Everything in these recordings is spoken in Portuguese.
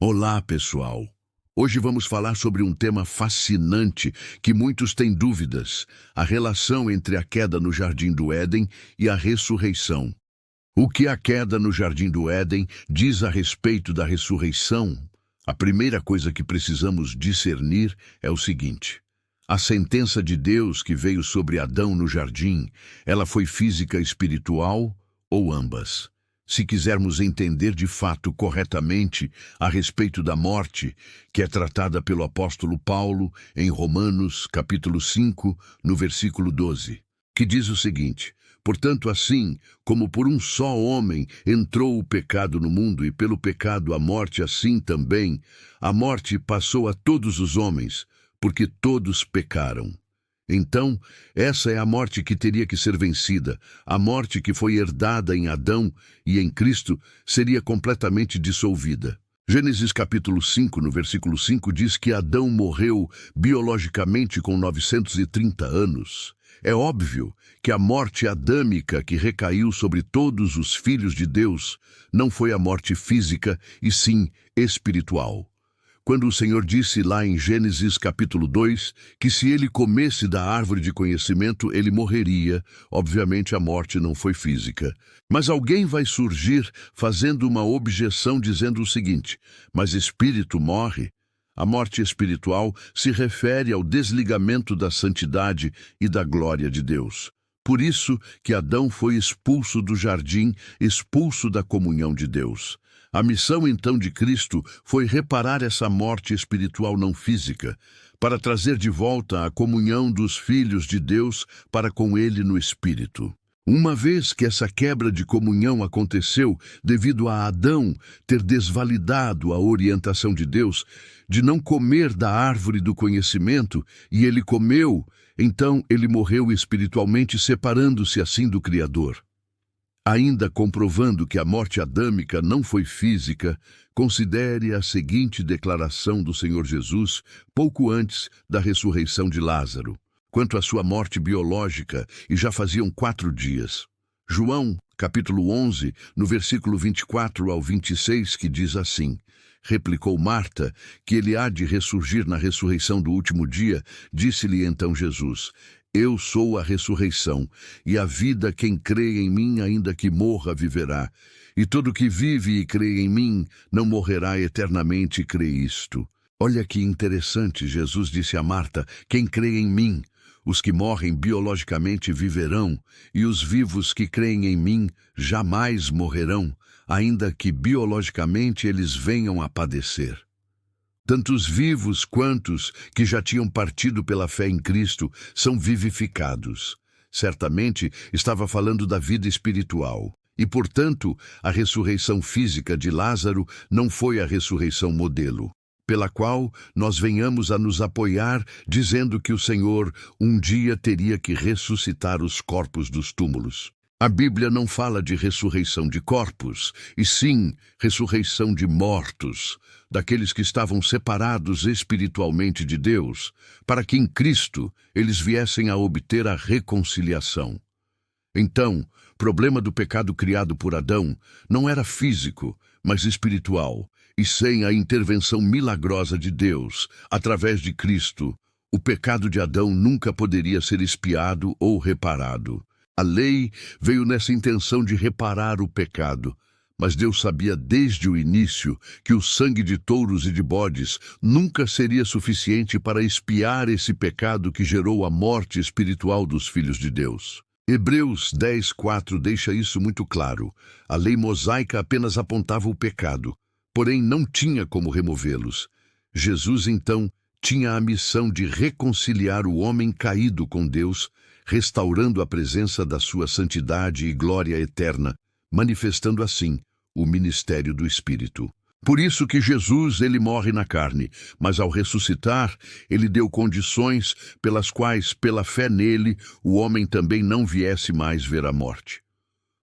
Olá, pessoal! Hoje vamos falar sobre um tema fascinante que muitos têm dúvidas: a relação entre a queda no Jardim do Éden e a ressurreição. O que a queda no Jardim do Éden diz a respeito da ressurreição? A primeira coisa que precisamos discernir é o seguinte: a sentença de Deus que veio sobre Adão no jardim, ela foi física, espiritual ou ambas? Se quisermos entender de fato corretamente a respeito da morte, que é tratada pelo apóstolo Paulo em Romanos, capítulo 5, no versículo 12, que diz o seguinte: portanto, assim como por um só homem entrou o pecado no mundo e pelo pecado a morte, assim também a morte passou a todos os homens, porque todos pecaram. Então, essa é a morte que teria que ser vencida. A morte que foi herdada em Adão e em Cristo seria completamente dissolvida. Gênesis capítulo 5, no versículo 5, diz que Adão morreu biologicamente com 930 anos. É óbvio que a morte adâmica que recaiu sobre todos os filhos de Deus não foi a morte física, e sim espiritual. Quando o Senhor disse lá em Gênesis capítulo 2, que se ele comesse da árvore de conhecimento, ele morreria, obviamente a morte não foi física. Mas alguém vai surgir fazendo uma objeção dizendo o seguinte: mas espírito morre? A morte espiritual se refere ao desligamento da santidade e da glória de Deus. Por isso que Adão foi expulso do jardim, expulso da comunhão de Deus. A missão então de Cristo foi reparar essa morte espiritual não física, para trazer de volta a comunhão dos filhos de Deus para com Ele no Espírito. Uma vez que essa quebra de comunhão aconteceu devido a Adão ter desvalidado a orientação de Deus de não comer da árvore do conhecimento, e ele comeu, então ele morreu espiritualmente, separando-se assim do Criador. Ainda comprovando que a morte adâmica não foi física, considere a seguinte declaração do Senhor Jesus pouco antes da ressurreição de Lázaro, quanto à sua morte biológica, e já faziam 4 dias. João, capítulo 11, no versículo 24 ao 26, que diz assim: replicou Marta, que ele há de ressurgir na ressurreição do último dia. Disse-lhe então Jesus: eu sou a ressurreição e a vida. Quem crê em mim, ainda que morra, viverá. E todo que vive e crê em mim não morrerá eternamente. Crê isto. Olha que interessante, Jesus disse a Marta: quem crê em mim, os que morrem biologicamente viverão, e os vivos que creem em mim jamais morrerão, ainda que biologicamente eles venham a padecer. Tanto os vivos quanto os que já tinham partido pela fé em Cristo são vivificados. Certamente estava falando da vida espiritual. E, portanto, a ressurreição física de Lázaro não foi a ressurreição modelo, pela qual nós venhamos a nos apoiar, dizendo que o Senhor um dia teria que ressuscitar os corpos dos túmulos. A Bíblia não fala de ressurreição de corpos, e sim ressurreição de mortos, daqueles que estavam separados espiritualmente de Deus, para que em Cristo eles viessem a obter a reconciliação. Então, o problema do pecado criado por Adão não era físico, mas espiritual, e sem a intervenção milagrosa de Deus, através de Cristo, o pecado de Adão nunca poderia ser expiado ou reparado. A lei veio nessa intenção de reparar o pecado, mas Deus sabia desde o início que o sangue de touros e de bodes nunca seria suficiente para expiar esse pecado que gerou a morte espiritual dos filhos de Deus. Hebreus 10:4 deixa isso muito claro. A lei mosaica apenas apontava o pecado, porém não tinha como removê-los. Jesus, então, tinha a missão de reconciliar o homem caído com Deus, restaurando a presença da sua santidade e glória eterna, manifestando assim o ministério do Espírito. Por isso que Jesus, ele morre na carne, mas ao ressuscitar, ele deu condições pelas quais, pela fé nele, o homem também não viesse mais ver a morte.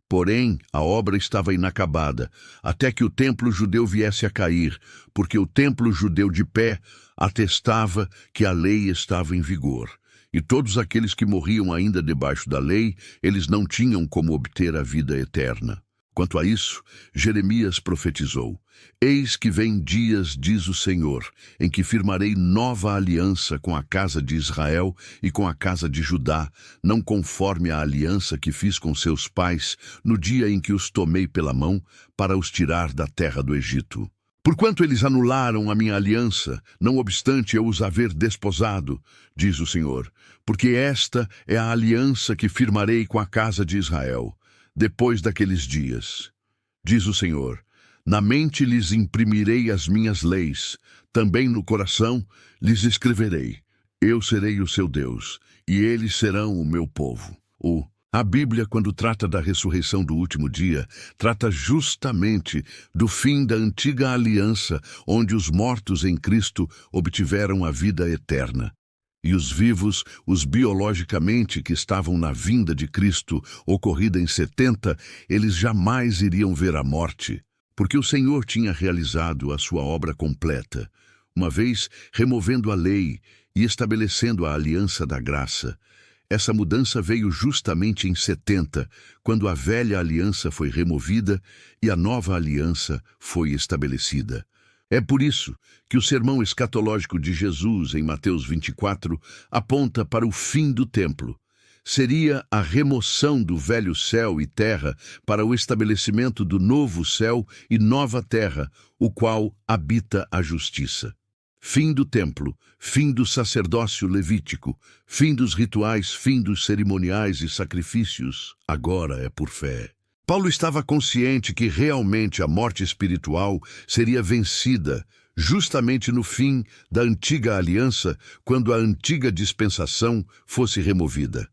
Porém, a obra estava inacabada, até que o templo judeu viesse a cair, porque o templo judeu de pé atestava que a lei estava em vigor. E todos aqueles que morriam ainda debaixo da lei, eles não tinham como obter a vida eterna. Quanto a isso, Jeremias profetizou: Eis que vem dias, diz o Senhor, em que firmarei nova aliança com a casa de Israel e com a casa de Judá, não conforme a aliança que fiz com seus pais no dia em que os tomei pela mão para os tirar da terra do Egito. Porquanto eles anularam a minha aliança, não obstante eu os haver desposado, diz o Senhor, porque esta é a aliança que firmarei com a casa de Israel, depois daqueles dias. Diz o Senhor, na mente lhes imprimirei as minhas leis, também no coração lhes escreverei. Eu serei o seu Deus, e eles serão o meu povo. A Bíblia, quando trata da ressurreição do último dia, trata justamente do fim da antiga aliança, onde os mortos em Cristo obtiveram a vida eterna. E os vivos, os biologicamente que estavam na vinda de Cristo, ocorrida em 70, eles jamais iriam ver a morte, porque o Senhor tinha realizado a sua obra completa, uma vez removendo a lei e estabelecendo a aliança da graça. Essa mudança veio justamente em 70, quando a velha aliança foi removida e a nova aliança foi estabelecida. É por isso que o sermão escatológico de Jesus, em Mateus 24, aponta para o fim do templo. Seria a remoção do velho céu e terra para o estabelecimento do novo céu e nova terra, o qual habita a justiça. Fim do templo, fim do sacerdócio levítico, fim dos rituais, fim dos cerimoniais e sacrifícios, agora é por fé. Paulo estava consciente que realmente a morte espiritual seria vencida justamente no fim da antiga aliança, quando a antiga dispensação fosse removida.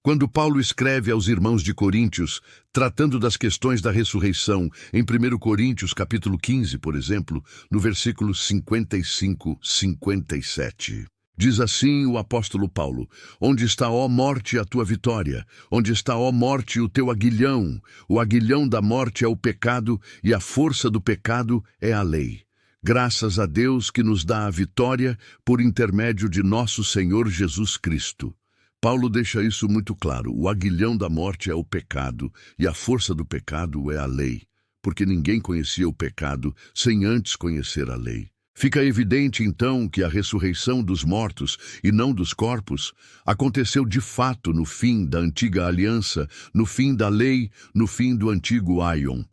Quando Paulo escreve aos irmãos de Coríntios, tratando das questões da ressurreição, em 1 Coríntios capítulo 15, por exemplo, no versículo 55-57. Diz assim o apóstolo Paulo: Onde está, ó morte, a tua vitória? Onde está, ó morte, o teu aguilhão? O aguilhão da morte é o pecado, e a força do pecado é a lei. Graças a Deus que nos dá a vitória por intermédio de nosso Senhor Jesus Cristo. Paulo deixa isso muito claro. O aguilhão da morte é o pecado, e a força do pecado é a lei, porque ninguém conhecia o pecado sem antes conhecer a lei. Fica evidente, então, que a ressurreição dos mortos, e não dos corpos, aconteceu de fato no fim da antiga aliança, no fim da lei, no fim do antigo aion.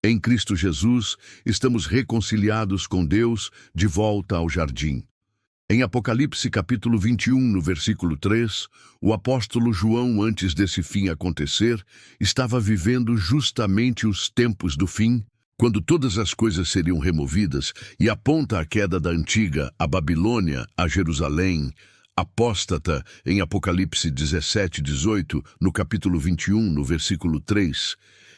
Em Cristo Jesus, estamos reconciliados com Deus de volta ao jardim. Em Apocalipse capítulo 21, no versículo 3, o apóstolo João, antes desse fim acontecer, estava vivendo justamente os tempos do fim, quando todas as coisas seriam removidas, e aponta a queda da antiga, a Babilônia, a Jerusalém, apóstata, em Apocalipse 17, 18, no capítulo 21, no versículo 3.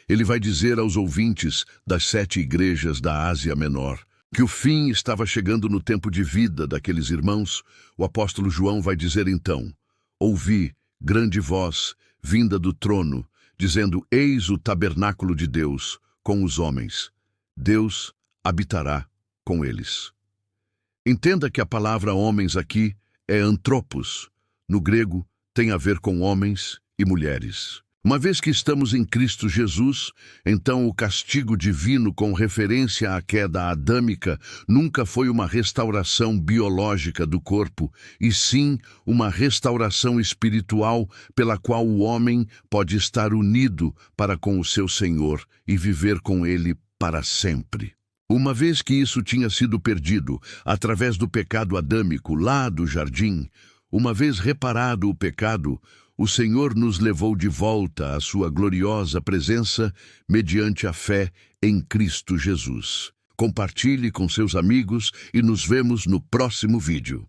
Ele vai dizer aos ouvintes das 7 igrejas da Ásia Menor que o fim estava chegando no tempo de vida daqueles irmãos. O apóstolo João vai dizer então: Ouvi grande voz vinda do trono, dizendo: Eis o tabernáculo de Deus com os homens. Deus habitará com eles. Entenda que a palavra homens aqui é antropos. No grego, tem a ver com homens e mulheres. Uma vez que estamos em Cristo Jesus, então o castigo divino com referência à queda adâmica nunca foi uma restauração biológica do corpo, e sim uma restauração espiritual pela qual o homem pode estar unido para com o seu Senhor e viver com ele para sempre. Uma vez que isso tinha sido perdido através do pecado adâmico lá do jardim, uma vez reparado o pecado, o Senhor nos levou de volta à sua gloriosa presença mediante a fé em Cristo Jesus. Compartilhe com seus amigos e nos vemos no próximo vídeo.